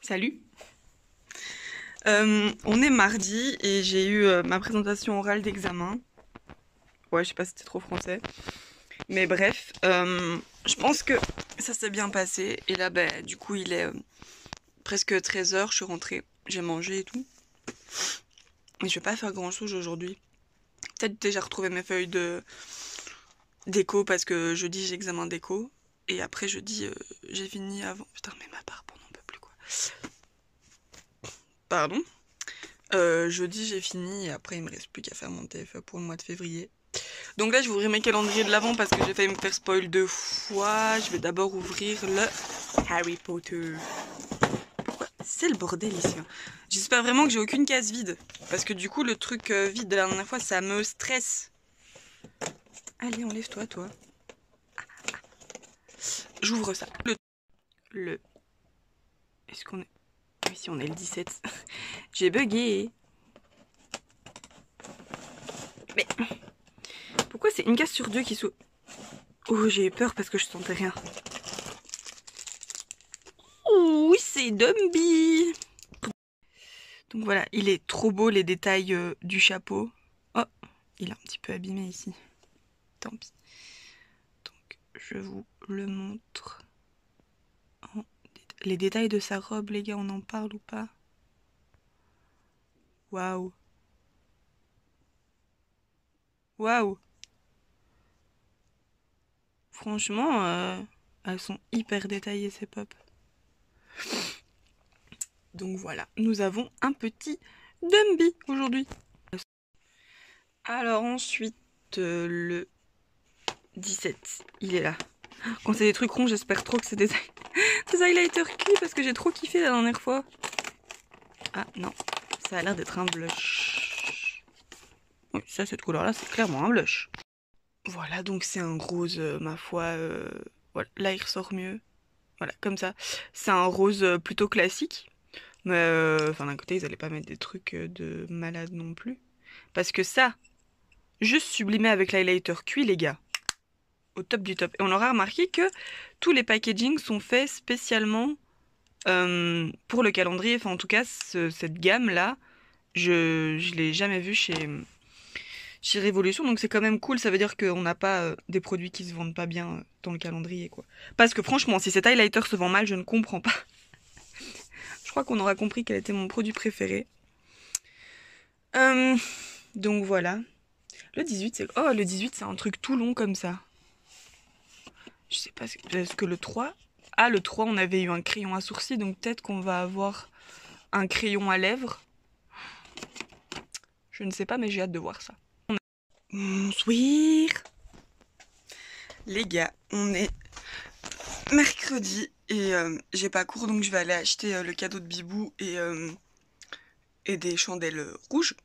Salut. On est mardi et j'ai eu ma présentation orale d'examen. Ouais, je sais pas si c'était trop français. Mais bref, je pense que ça s'est bien passé. Et là, bah, du coup, il est presque 13h, je suis rentrée. J'ai mangé et tout. Mais je vais pas faire grand chose aujourd'hui. Peut-être déjà retrouver mes feuilles d'éco parce que jeudi j'ai examen d'éco. Et après jeudi j'ai fini avant. Putain, mais ma barbe, on n'en peut plus quoi. Pardon. Jeudi j'ai fini et après il me reste plus qu'à faire mon TFE pour le mois de février. Donc là je vais ouvrir mes calendriers de l'avant parce que j'ai failli me faire spoil 2 fois. Je vais d'abord ouvrir le Harry Potter. Pourquoi c'est le bordel ici hein. J'espère vraiment que j'ai aucune case vide. Parce que du coup le truc vide de la dernière fois ça me stresse. Allez enlève-toi toi. J'ouvre ça. Le... Est-ce qu'on est... Oui si on est le 17. J'ai bugué. Mais... Pourquoi c'est une case sur deux qui s'ouvre? Oh, j'ai eu peur parce que je sentais rien. Oh, oui, c'est Dumby. Donc voilà, il est trop beau les détails du chapeau. Oh, il est un petit peu abîmé ici. Tant pis. Donc je vous le montre. Les détails de sa robe, les gars, on en parle ou pas? Waouh. Waouh. Franchement, elles sont hyper détaillées ces pop. Donc voilà, nous avons un petit Dumby aujourd'hui. Alors ensuite, le 17, il est là. Quand c'est des trucs ronds, j'espère trop que c'est des highlighters cuits parce que j'ai trop kiffé la dernière fois. Ah non, ça a l'air d'être un blush. Oui, ça, cette couleur-là, c'est clairement un blush. Voilà, donc c'est un rose, ma foi. Voilà, là, il ressort mieux. Voilà, comme ça. C'est un rose plutôt classique. Mais enfin, d'un côté, ils allaient pas mettre des trucs de malade non plus. Parce que ça, juste sublimé avec l'highlighter cuit, les gars. Au top du top. Et on aura remarqué que tous les packagings sont faits spécialement pour le calendrier. Enfin, en tout cas, cette gamme-là, je l'ai jamais vue chez Révolution. Donc c'est quand même cool. Ça veut dire qu'on n'a pas des produits qui se vendent pas bien dans le calendrier, quoi. Parce que franchement, si cet highlighter se vend mal, je ne comprends pas. Je crois qu'on aura compris quel était mon produit préféré. Donc voilà. Le 18, c'est... Oh, le 18, c'est un truc tout long comme ça. Je sais pas, est-ce que le 3... Ah, le 3, on avait eu un crayon à sourcils, donc peut-être qu'on va avoir un crayon à lèvres. Je ne sais pas, mais j'ai hâte de voir ça. Bonsoir. Les gars, on est mercredi et j'ai pas cours, donc je vais aller acheter le cadeau de Bibou et des chandelles rouges.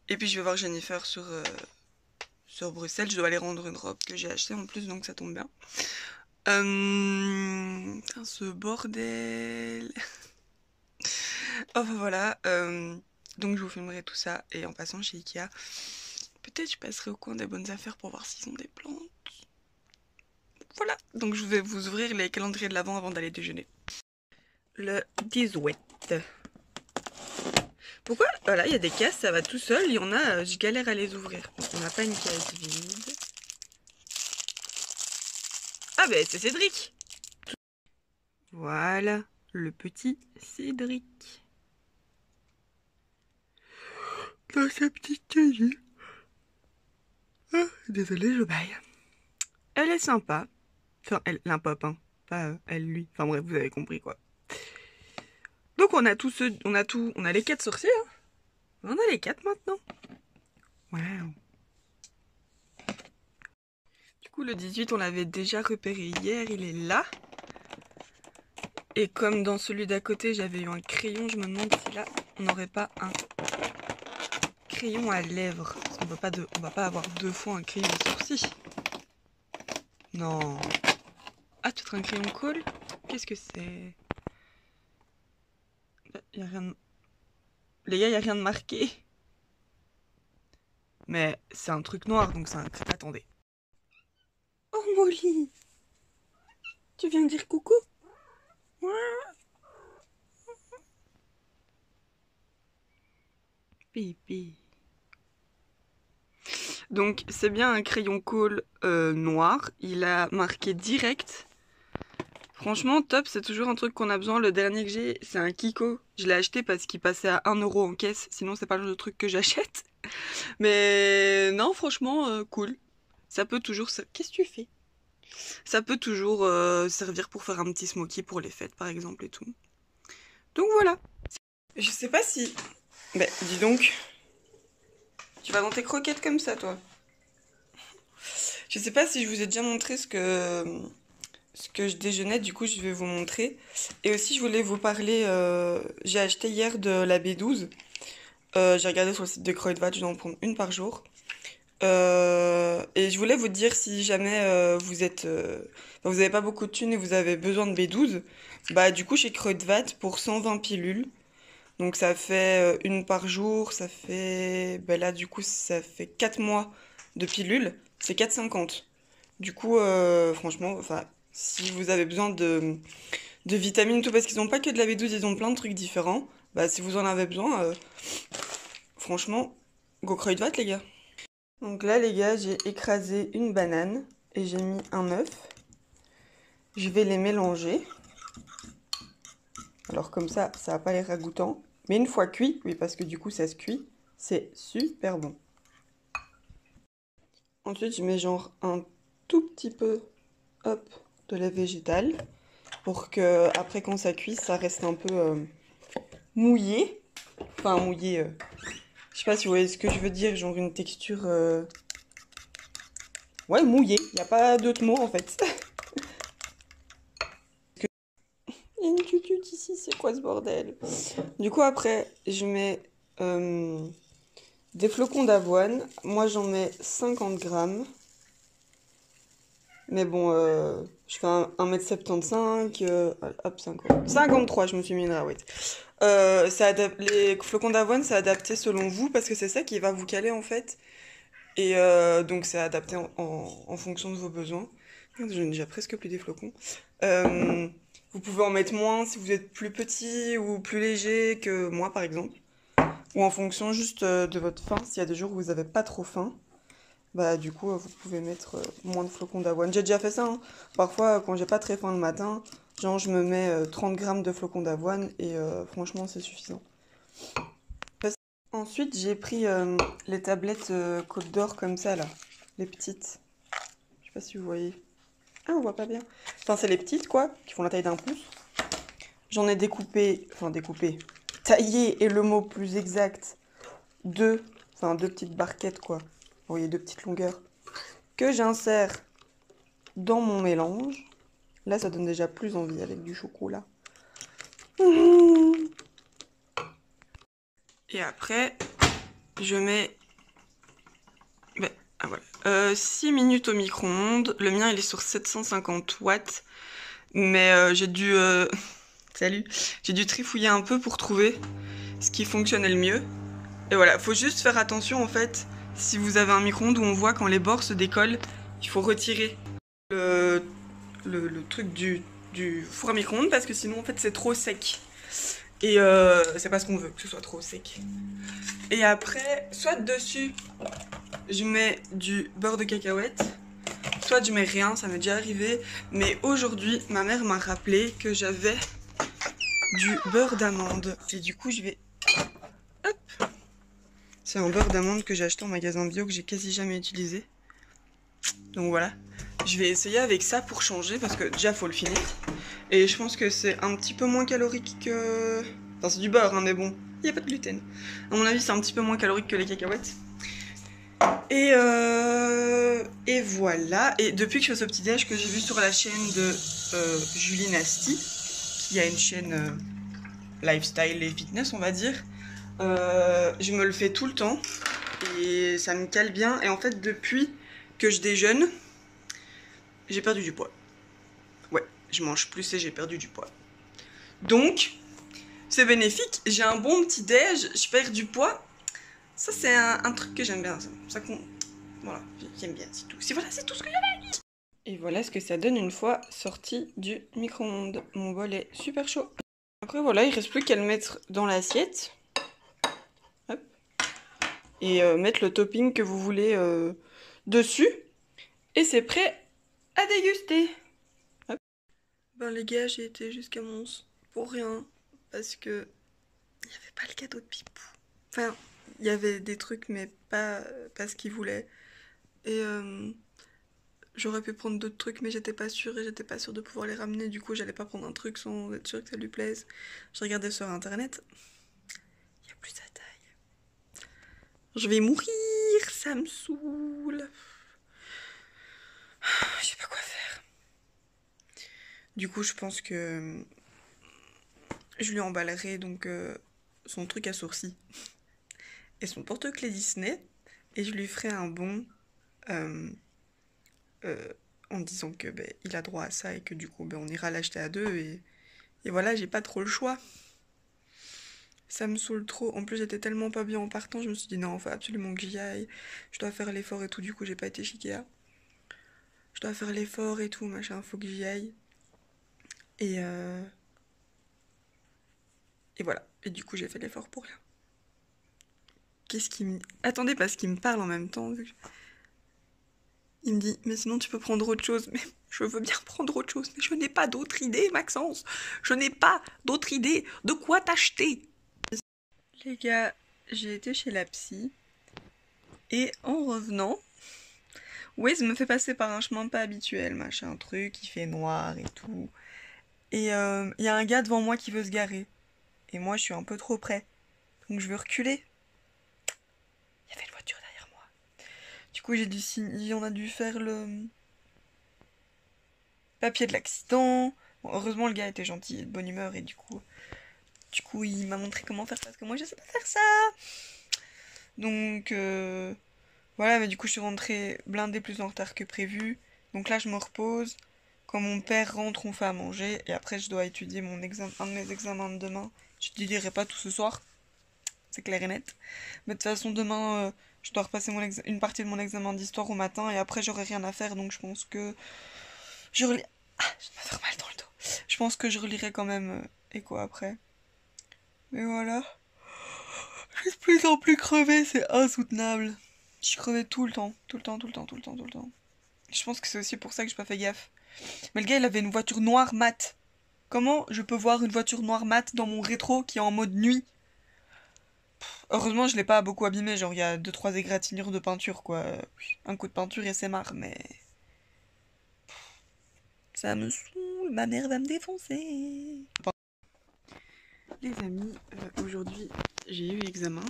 Et puis je vais voir Jennifer sur Bruxelles. Je dois aller rendre une robe que j'ai achetée en plus, donc ça tombe bien. Putain, ce bordel. Enfin voilà, donc je vous filmerai tout ça et en passant chez Ikea, peut-être je passerai au coin des bonnes affaires pour voir s'ils ont des plantes. Voilà, donc je vais vous ouvrir les calendriers de l'avant avant d'aller déjeuner. Le 18. Pourquoi? Voilà, il y a des cases, ça va tout seul, il y en a, je galère à les ouvrir. On n'a pas une case vide. Ah ben c'est Cédric. Voilà, le petit Cédric. Dans sa petite cahier. Ah, désolée, je baille. Elle est sympa. Enfin, elle, l'impop, hein. Pas elle, lui. Enfin bref, vous avez compris quoi. Donc on a on a les 4 sorciers, hein. On a les 4 maintenant. Waouh. Du coup, le 18, on l'avait déjà repéré hier, il est là. Et comme dans celui d'à côté, j'avais eu un crayon, je me demande si là, on n'aurait pas un crayon à lèvres. Parce qu'on on va pas avoir 2 fois un crayon de sourcil. Non. Ah, peut-être un crayon colle? Qu'est-ce que c'est? Y a rien de... Les gars, y a rien de marqué. Mais c'est un truc noir, donc c'est un... Attendez. Oh, Molly! Tu viens dire coucou? Pépé. Donc c'est bien un crayon colle noir. Il a marqué direct. Franchement top, c'est toujours un truc qu'on a besoin. Le dernier que j'ai, c'est un Kiko. Je l'ai acheté parce qu'il passait à 1 € en caisse. Sinon c'est pas le genre de truc que j'achète. Mais non, franchement cool. Ça peut toujours... Qu'est-ce que tu fais? Ça peut toujours servir pour faire un petit smoky pour les fêtes par exemple et tout. Donc voilà. Je sais pas si... Bah dis donc. Tu vas dans tes croquettes comme ça toi. Je sais pas si je vous ai déjà montré ce que je déjeunais, du coup je vais vous montrer. Et aussi je voulais vous parler, j'ai acheté hier de la B12. J'ai regardé sur le site de Kruidvat, je dois en prendre une par jour. Et je voulais vous dire si jamais vous êtes, vous avez pas beaucoup de thunes et vous avez besoin de B12, bah du coup chez Kruidvat pour 120 pilules. Donc ça fait une par jour, ça fait, bah là du coup ça fait 4 mois de pilules, c'est 4,50. Du coup franchement, enfin si vous avez besoin de vitamines tout, parce qu'ils n'ont pas que de la B12, ils ont plein de trucs différents, bah si vous en avez besoin, franchement, go Kruidvat les gars. Donc là les gars, j'ai écrasé une banane et j'ai mis un œuf. Je vais les mélanger. Alors comme ça va pas l'air ragoûtant. Mais une fois cuit, oui parce que du coup ça se cuit, c'est super bon. Ensuite je mets genre un tout petit peu, hop, de lait végétal. Pour que après quand ça cuise, ça reste un peu mouillé. Enfin mouillé, je sais pas si vous voyez ce que je veux dire, genre une texture... Ouais, mouillé, il n'y a pas d'autre mot en fait. Il y a une tutute ici, c'est quoi ce bordel? Du coup après, je mets des flocons d'avoine. Moi j'en mets 50 grammes. Mais bon, je fais 1,75 m, hop, 53, je me suis mis une rawette. Les flocons d'avoine, c'est adapté selon vous, parce que c'est ça qui va vous caler en fait. Et donc c'est adapté en fonction de vos besoins. Je n'ai déjà presque plus des flocons. Vous pouvez en mettre moins si vous êtes plus petit ou plus léger que moi par exemple. Ou en fonction juste de votre faim. S'il y a des jours où vous n'avez pas trop faim, bah du coup vous pouvez mettre moins de flocons d'avoine. J'ai déjà fait ça, hein. Parfois quand j'ai pas très faim le matin, genre je me mets 30 grammes de flocons d'avoine et franchement c'est suffisant. Ensuite j'ai pris les tablettes Côte d'Or comme ça là, les petites. Je sais pas si vous voyez. Ah on voit pas bien. Enfin c'est les petites quoi, qui font la taille d'un pouce. J'en ai découpé, taillé est le mot plus exact, deux petites barquettes quoi. Vous voyez, deux petites longueurs. Que j'insère dans mon mélange. Là, ça donne déjà plus envie avec du chocolat. Et après, je mets 6 minutes au micro-ondes. Le mien, il est sur 750 watts. Mais j'ai dû... J'ai dû trifouiller un peu pour trouver ce qui fonctionnait le mieux. Et voilà, faut juste faire attention en fait. Si vous avez un micro-ondes où on voit quand les bords se décollent, il faut retirer le truc du four à micro-ondes parce que sinon en fait c'est trop sec. Et c'est pas ce qu'on veut, que ce soit trop sec. Et après, soit dessus, je mets du beurre de cacahuète, soit je mets rien, ça m'est déjà arrivé. Mais aujourd'hui, ma mère m'a rappelé que j'avais du beurre d'amande. Et du coup, je vais... Hop! C'est un beurre d'amande que j'ai acheté en magasin bio que j'ai quasi jamais utilisé. Donc voilà. Je vais essayer avec ça pour changer parce que déjà, faut le finir. Et je pense que c'est un petit peu moins calorique que... Enfin, c'est du beurre, hein, mais bon, il n'y a pas de gluten. À mon avis, c'est un petit peu moins calorique que les cacahuètes. Et voilà. Et depuis que je fais ce petit déj que j'ai vu sur la chaîne de Julie Nasty, qui a une chaîne lifestyle et fitness, on va dire, je me le fais tout le temps. Et ça me cale bien. Et en fait, depuis que je déjeune, j'ai perdu du poids. Ouais, je mange plus et j'ai perdu du poids. Donc, c'est bénéfique. J'ai un bon petit déj, je perds du poids. Ça, c'est un truc que j'aime bien. Voilà, j'aime bien, c'est tout. Voilà, c'est tout ce que j'avais à dire. Et voilà ce que ça donne une fois sorti du micro-ondes. Mon bol est super chaud. Après, voilà, il reste plus qu'à le mettre dans l'assiette. Hop. et mettre le topping que vous voulez dessus. Et c'est prêt à déguster. Hop. Ben les gars, j'ai été jusqu'à Mons pour rien. Parce que il n'y avait pas le cadeau de Pipou. Enfin, il y avait des trucs, mais pas ce qu'il voulait. Et j'aurais pu prendre d'autres trucs, mais j'étais pas sûre et j'étais pas sûre de pouvoir les ramener. Du coup, j'allais pas prendre un truc sans être sûre que ça lui plaise. Je regardais sur internet. Il y a plus sa taille. Je vais mourir, ça me saoule. Je sais pas quoi faire. Du coup, je pense que je lui emballerai donc son truc à sourcils et son porte-clés Disney. Et je lui ferai un bon en disant que il a droit à ça et que du coup on ira l'acheter à deux. Et voilà, j'ai pas trop le choix. Ça me saoule trop. En plus, j'étais tellement pas bien en partant, je me suis dit non, faut absolument que j'y aille. Je dois faire l'effort et tout. Du coup, j'ai pas été chez Ikea. Je dois faire l'effort et tout, machin, faut que j'y aille. Et voilà. Et du coup, j'ai fait l'effort pour rien. Qu'est-ce qu'il me... Attendez, parce qu'il me parle en même temps. Il me dit, mais sinon tu peux prendre autre chose. Mais je veux bien prendre autre chose, mais je n'ai pas d'autre idée, Maxence. Je n'ai pas d'autre idée de quoi t'acheter. Les gars, j'ai été chez la psy. Et en revenant, Waze me fait passer par un chemin pas habituel, machin, truc, il fait noir et tout. Et il y a un gars devant moi qui veut se garer. Et moi, je suis un peu trop près. Donc je veux reculer. Il y avait une voiture derrière moi. Du coup, j'ai dû signer, on a dû faire le papier de l'accident. Bon, heureusement, le gars était gentil et de bonne humeur et du coup, il m'a montré comment faire parce que moi, je sais pas faire ça. Donc voilà, mais du coup, je suis rentrée blindée plus en retard que prévu. Donc là, je me repose. Quand mon père rentre, on fait à manger et après, je dois étudier un de mes examens de demain. Je ne dirai pas tout ce soir, c'est clair et net. Mais de toute façon, demain, je dois repasser une partie de mon examen d'histoire au matin et après, j'aurai rien à faire. Donc je pense que je relis... Ah, je vais me faire mal dans le dos. Je pense que je relirai quand même Écho après. Mais voilà. Je suis de plus en plus crevée, c'est insoutenable. Je suis crevée tout le temps, tout le temps, tout le temps, tout le temps, tout le temps. Je pense que c'est aussi pour ça que j'ai pas fait gaffe. Mais le gars, il avait une voiture noire mat. Comment je peux voir une voiture noire mat dans mon rétro qui est en mode nuit? Heureusement, je l'ai pas beaucoup abîmé, genre il y a 2-3 égratignures de peinture, quoi. Un coup de peinture et c'est marre, mais... Ça me saoule, ma mère va me défoncer. Les amis, aujourd'hui, j'ai eu l'examen.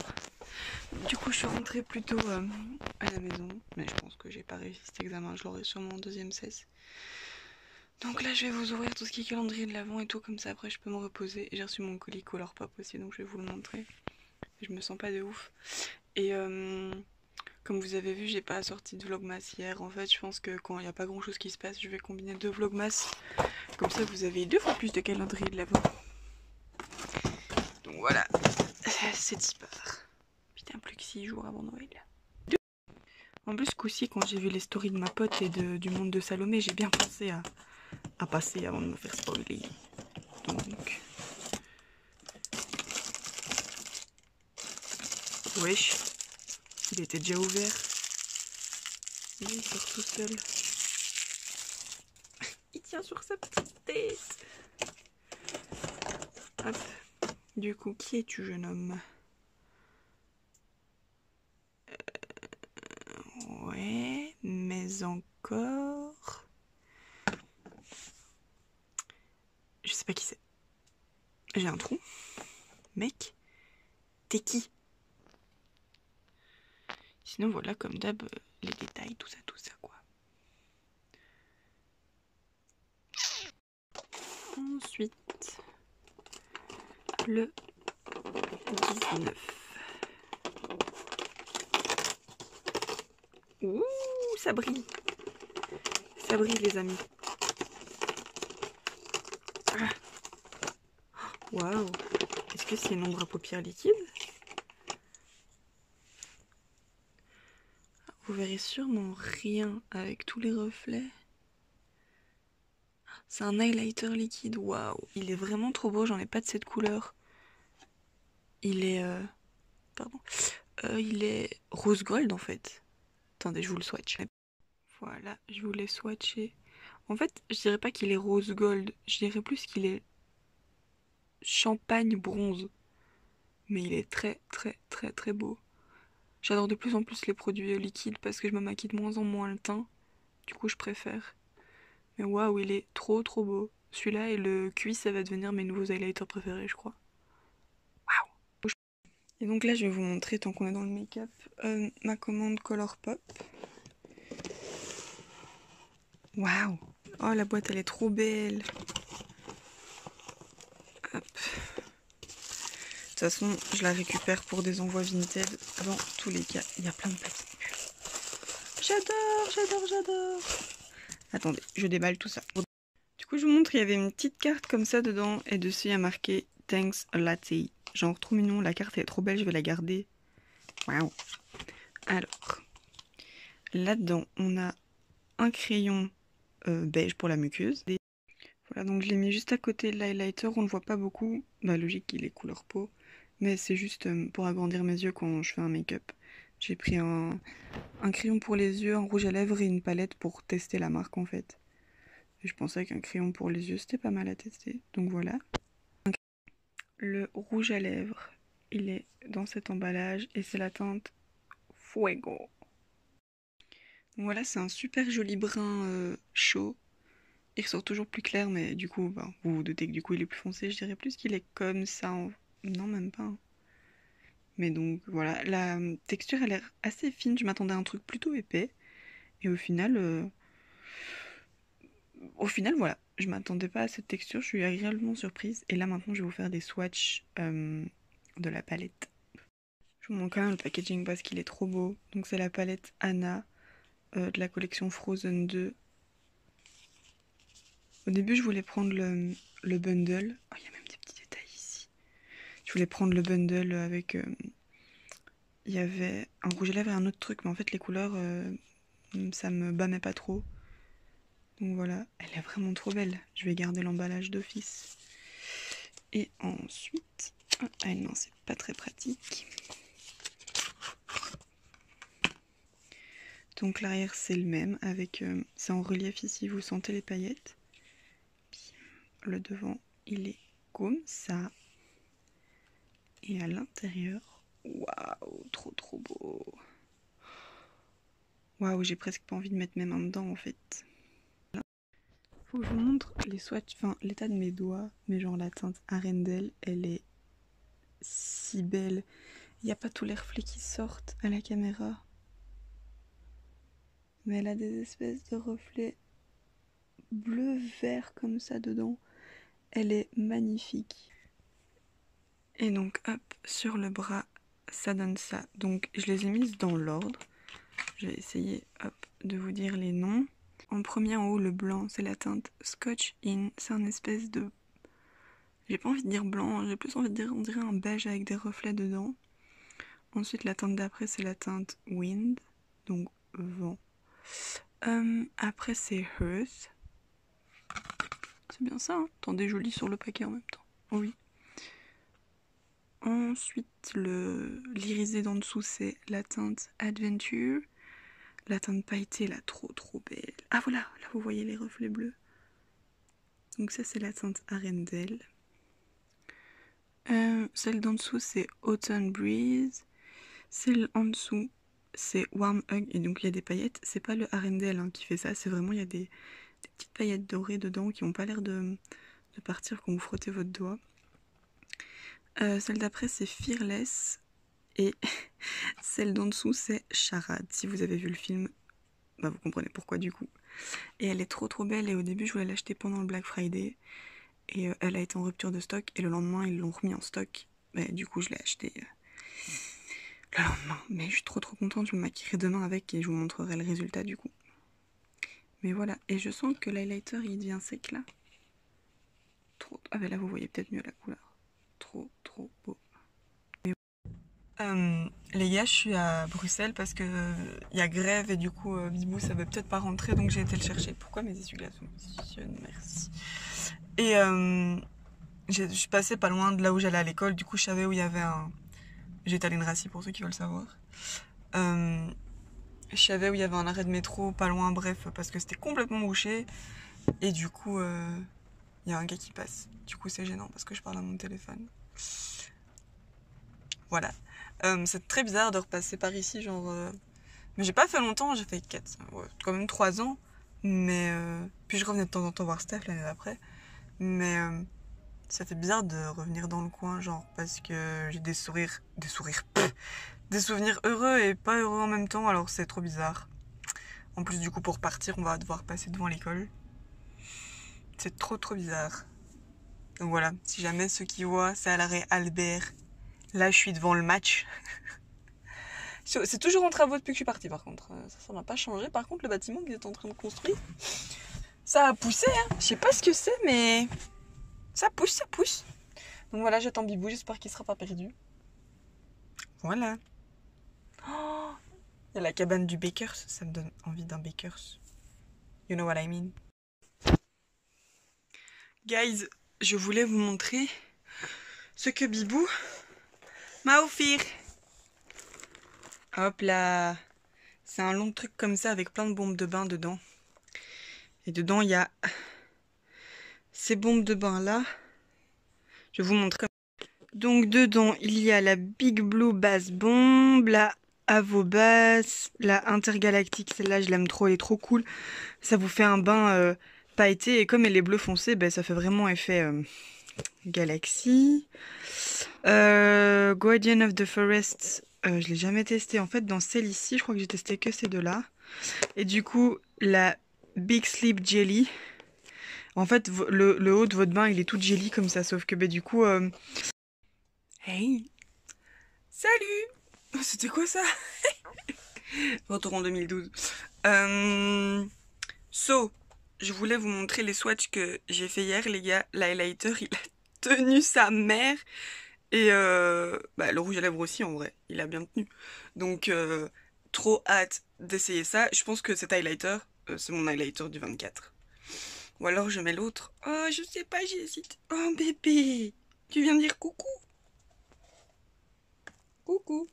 Du coup, je suis rentrée plus tôt à la maison, mais je pense que j'ai pas réussi cet examen, je l'aurai sûrement en deuxième cesse. Donc là, je vais vous ouvrir tout ce qui est calendrier de l'avant et tout, comme ça après je peux me reposer. J'ai reçu mon colis Color Pop aussi, donc je vais vous le montrer. Je me sens pas de ouf. Et comme vous avez vu, j'ai pas sorti de vlogmas hier. En fait, je pense que quand il n'y a pas grand chose qui se passe, je vais combiner 2 vlogmas. Comme ça, vous avez 2 fois plus de calendrier de l'avant. Donc voilà, c'est dispar. Putain, plus que 6 jours avant Noël. En plus, ce coup-ci, quand j'ai vu les stories de ma pote et du monde de Salomé, j'ai bien pensé à passer avant de me faire spoiler. Donc... Wesh, il était déjà ouvert. Et il sort tout seul. Il tient sur sa petite tête. Hop. Du coup, qui es-tu, jeune homme? Ouais, mais encore... Je sais pas qui c'est. J'ai un trou. Mec, t'es qui? Sinon, voilà, comme d'hab, les détails, tout ça, quoi. Ensuite, le 19. Ouh, ça brille. Ça brille, les amis. Ah. Waouh. Est-ce que c'est une ombre à paupières liquide? Vous verrez sûrement rien avec tous les reflets. C'est un highlighter liquide, waouh. Il est vraiment trop beau, j'en ai pas de cette couleur. Il est... pardon. Il est rose gold en fait. Attendez, je vous le swatch. Voilà, je vous l'ai swatché. En fait, je dirais pas qu'il est rose gold, je dirais plus qu'il est champagne bronze. Mais il est très très très très beau. J'adore de plus en plus les produits liquides parce que je me maquille de moins en moins le teint. Du coup, je préfère. Mais waouh, il est trop trop beau. Celui-là et le cuit, ça va devenir mes nouveaux highlighters préférés, je crois. Waouh. Et donc là, je vais vous montrer, tant qu'on est dans le make-up, ma commande Colourpop. Waouh. Oh, la boîte, elle est trop belle. Hop. De toute façon, je la récupère pour des envois Vinted. Dans tous les cas, il y a plein de papier. J'adore, j'adore, j'adore. Attendez, je déballe tout ça. Du coup, je vous montre, il y avait une petite carte comme ça dedans. Et dessus, il y a marqué « Thanks a latte ». Genre, trop mignon. La carte, elle est trop belle, je vais la garder. Waouh. Alors, là-dedans, on a un crayon beige pour la muqueuse. Voilà, donc je l'ai mis juste à côté de l'highlighter. On ne le voit pas beaucoup. Bah, logique, il est couleur peau. Mais c'est juste pour agrandir mes yeux quand je fais un make-up. J'ai pris un crayon pour les yeux, un rouge à lèvres et une palette pour tester la marque en fait. Et je pensais qu'un crayon pour les yeux c'était pas mal à tester. Donc voilà. Le rouge à lèvres, il est dans cet emballage et c'est la teinte Fuego. Donc voilà, c'est un super joli brun chaud. Il ressort toujours plus clair, mais du coup, bah, vous vous doutez que du coup il est plus foncé. Je dirais plus qu'il est comme ça. Non, même pas. Hein. Mais donc voilà, la texture a l'air assez fine. Je m'attendais à un truc plutôt épais. Et au final voilà, je m'attendais pas à cette texture. Je suis agréablement surprise. Et là maintenant, je vais vous faire des swatchs de la palette. Je vous montre quand même le packaging parce qu'il est trop beau. Donc c'est la palette Anna de la collection Frozen 2. Au début, je voulais prendre le bundle. Oh, il y a même des petits détails ici. Je voulais prendre le bundle avec... il y avait un rouge à lèvres et un autre truc, mais en fait les couleurs, ça me bâmait pas trop. Donc voilà, elle est vraiment trop belle. Je vais garder l'emballage d'office. Et ensuite... Ah non, c'est pas très pratique. Donc l'arrière c'est le même, avec c'est en relief ici, vous sentez les paillettes. Le devant il est comme ça. Et à l'intérieur, waouh, trop trop beau. Waouh, j'ai presque pas envie de mettre mes mains dedans en fait. Faut que je vous montre les swatchs, enfin l'état de mes doigts, mais genre la teinte Arendelle, elle est si belle. Il n'y a pas tous les reflets qui sortent à la caméra. Mais elle a des espèces de reflets bleu-vert comme ça dedans. Elle est magnifique. Et donc hop, sur le bras, ça donne ça. Donc je les ai mises dans l'ordre. Je vais essayer hop, de vous dire les noms. En premier en haut, le blanc, c'est la teinte Scotch In. C'est un espèce de... J'ai pas envie de dire blanc, j'ai plus envie de dire, on dirait un beige avec des reflets dedans. Ensuite, la teinte d'après, c'est la teinte Wind, donc vent. Après, c'est Earth. C'est bien ça, hein. Attendez, je lis sur le paquet en même temps. Oh oui. Ensuite, l'irisé d'en dessous, c'est la teinte Adventure. La teinte pailletée, là, trop trop belle. Ah voilà, là vous voyez les reflets bleus. Donc ça, c'est la teinte Arendelle. Celle d'en dessous, c'est Autumn Breeze. Celle en dessous, c'est Warm Hug. Et donc il y a des paillettes. C'est pas le Arendelle hein, qui fait ça. C'est vraiment, il y a des petites paillettes dorées dedans qui n'ont pas l'air de partir quand vous frottez votre doigt. Celle d'après, c'est Fearless. Et celle d'en dessous, c'est Charade. Si vous avez vu le film, bah vous comprenez pourquoi du coup. Et elle est trop trop belle. Et au début, je voulais l'acheter pendant le Black Friday. Et elle a été en rupture de stock. Et le lendemain, ils l'ont remis en stock. Et du coup, je l'ai acheté le lendemain. Mais je suis trop trop contente. Je me maquillerai demain avec et je vous montrerai le résultat du coup. Mais voilà. Et je sens que l'highlighter, il devient sec là. Trop. Ah ben là, vous voyez peut-être mieux la couleur. Trop trop beau. Les gars, je suis à Bruxelles parce que y a grève et du coup Bibou ça veut peut-être pas rentrer donc j'ai été le chercher. Pourquoi mes essuie-glaces sont positionnés? Merci. Et je suis passée pas loin de là où j'allais à l'école, du coup je savais où il y avait J'étais à l'Inraci pour ceux qui veulent savoir. Je savais où il y avait un arrêt de métro, pas loin, bref, parce que c'était complètement bouché. Et du coup, il y a un gars qui passe. Du coup, c'est gênant parce que je parle à mon téléphone. Voilà. C'est très bizarre de repasser par ici, genre... Mais j'ai pas fait longtemps, j'ai fait quand même 3 ans. Mais... Puis je revenais de temps en temps voir Steph l'année d'après. Mais... ça fait bizarre de revenir dans le coin, genre, parce que j'ai des sourires... Des souvenirs heureux et pas heureux en même temps, alors c'est trop bizarre. En plus, du coup, pour partir, on va devoir passer devant l'école. C'est trop bizarre. Donc voilà, si jamais ceux qui voient, c'est à l'arrêt Albert. Là, je suis devant le match. C'est toujours en travaux depuis que je suis partie, par contre. Ça n'a pas changé. Par contre, le bâtiment qu'ils étaient en train de construire, ça a poussé, hein. Je sais pas ce que c'est, mais ça pousse. Donc voilà, j'attends Bibou, j'espère qu'il sera pas perdu. Voilà. Oh, il y a la cabane du Bakers, ça me donne envie d'un Bakers. You know what I mean. Guys, je voulais vous montrer ce que Bibou m'a offert. Hop là. C'est un long truc comme ça avec plein de bombes de bain dedans. Et dedans, il y a ces bombes de bain là. Je vais vous montrer. Donc dedans, il y a la Big Blue Bass Bomb, la Avobass, la Intergalactique. Celle-là, je l'aime trop, elle est trop cool. Ça vous fait un bain pailleté et comme elle est bleu foncé, ben, ça fait vraiment effet galaxie. Guardian of the Forest, je l'ai jamais testé. En fait, dans celle ici, je crois que j'ai testé que ces deux-là. Et du coup, la Big Sleep Jelly. En fait, le haut de votre bain, il est tout jelly comme ça, sauf que ben, du coup... Hey! Salut! Oh, c'était quoi ça? Retour en 2012. Je voulais vous montrer les swatchs que j'ai fait hier, les gars. L'highlighter, il a tenu sa mère. Et le rouge à lèvres aussi, en vrai. Il a bien tenu. Donc, trop hâte d'essayer ça. Je pense que cet highlighter, c'est mon highlighter du 24. Ou alors je mets l'autre. Oh, je sais pas, j'hésite. Oh, bébé! Tu viens dire coucou? Coucou!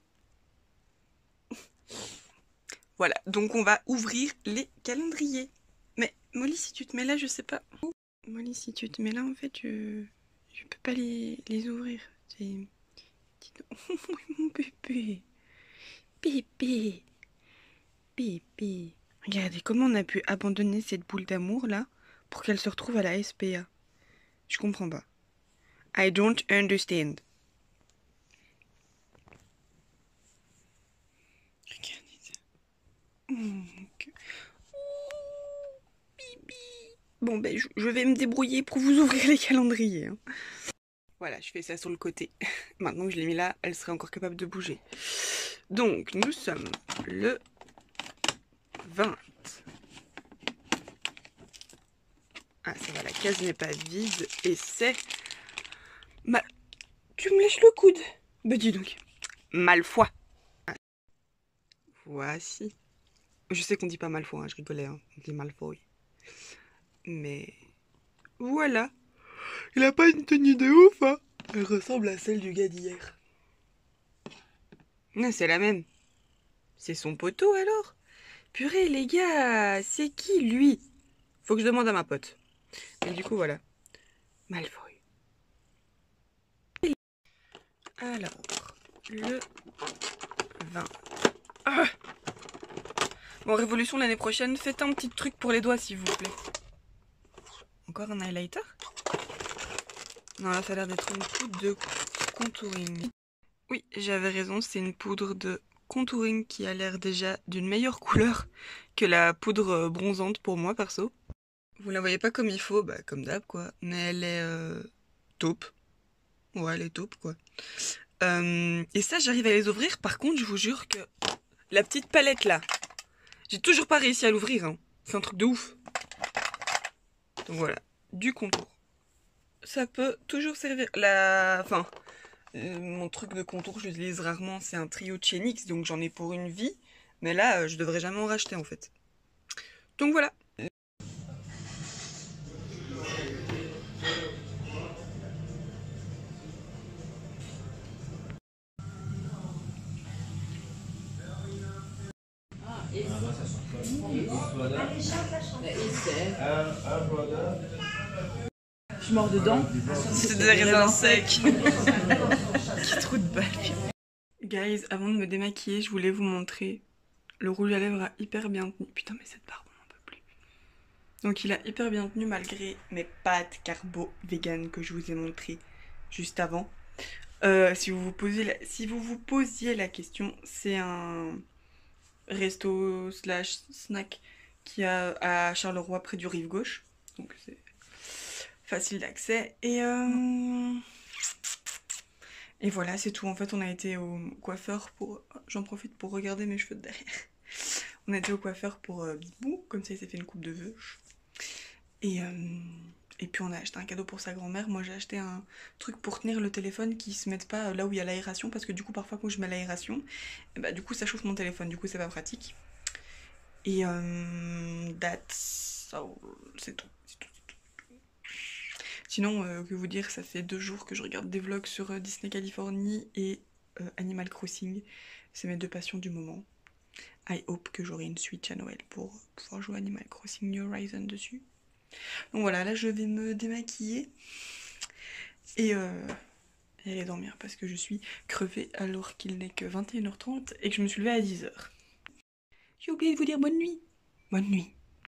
Voilà, donc on va ouvrir les calendriers. Mais Molly, si tu te mets là, je sais pas. Molly, si tu te mets là, en fait, je peux pas les ouvrir. C'est... Mon bébé. Bébé. Bébé. Regardez comment on a pu abandonner cette boule d'amour là pour qu'elle se retrouve à la SPA. Je comprends pas. I don't understand. Regardez ça. Oh mon Dieu. Oh, bibi. Bon ben je vais me débrouiller pour vous ouvrir les calendriers. Hein. Voilà, je fais ça sur le côté. Maintenant que je l'ai mis là, elle serait encore capable de bouger. Donc nous sommes le 20. Ah ça va, la case n'est pas vide et c'est... Tu me lèches le coude. Bah dis donc. Malfoy. Ah. Voici. Je sais qu'on dit pas Malfoy, hein, je rigolais, hein. On dit Malfoy. Mais... Voilà. Il a pas une tenue de ouf, hein. Elle ressemble à celle du gars d'hier. Non, c'est la même. C'est son poteau alors. Purée les gars, c'est qui lui? Faut que je demande à ma pote. Mais du coup voilà. Malfoy. Alors, le 20. Ah bon, Révolution l'année prochaine, faites un petit truc pour les doigts s'il vous plaît. Encore un highlighter? Non, là ça a l'air d'être une poudre de contouring. Oui, j'avais raison, c'est une poudre de contouring qui a l'air déjà d'une meilleure couleur que la poudre bronzante pour moi perso. Vous la voyez pas comme il faut, bah comme d'hab quoi, mais elle est taupe. Ouais, elle est taupe quoi. Et ça, j'arrive à les ouvrir. Par contre, je vous jure que la petite palette là, j'ai toujours pas réussi à l'ouvrir. Hein. C'est un truc de ouf. Donc voilà, du contour. Ça peut toujours servir. Mon truc de contour, je l'utilise rarement. C'est un trio de chez NYX, donc j'en ai pour une vie. Mais là, je devrais jamais en racheter en fait. Donc voilà. Je mords dedans. C'est des raisins secs. Qui trop de balle. Guys, avant de me démaquiller, je voulais vous montrer. Le rouge à lèvres a hyper bien tenu. Putain, mais cette barbe, on n'en peut plus. Donc il a hyper bien tenu malgré mes pâtes carbo vegan que je vous ai montré juste avant. Si vous vous posiez la question, c'est un resto slash snack qui a à Charleroi près du Rive Gauche. Donc c'est facile d'accès. Et voilà, c'est tout. En fait, on a été au coiffeur pour... J'en profite pour regarder mes cheveux de derrière. On a été au coiffeur pour Bibou, comme ça il s'est fait une coupe de veuche. Et puis on a acheté un cadeau pour sa grand-mère. Moi j'ai acheté un truc pour tenir le téléphone qui se mette pas là où il y a l'aération, parce que du coup parfois quand je mets l'aération, bah, du coup ça chauffe mon téléphone, du coup c'est pas pratique. Et that's all. C'est tout. Sinon, que vous dire, ça fait 2 jours que je regarde des vlogs sur Disney Californie et Animal Crossing. C'est mes 2 passions du moment. I hope que j'aurai une Switch à Noël pour pouvoir jouer Animal Crossing New Horizon dessus. Donc voilà, là je vais me démaquiller et aller dormir parce que je suis crevée alors qu'il n'est que 21h30 et que je me suis levée à 10h. J'ai oublié de vous dire bonne nuit. Bonne nuit.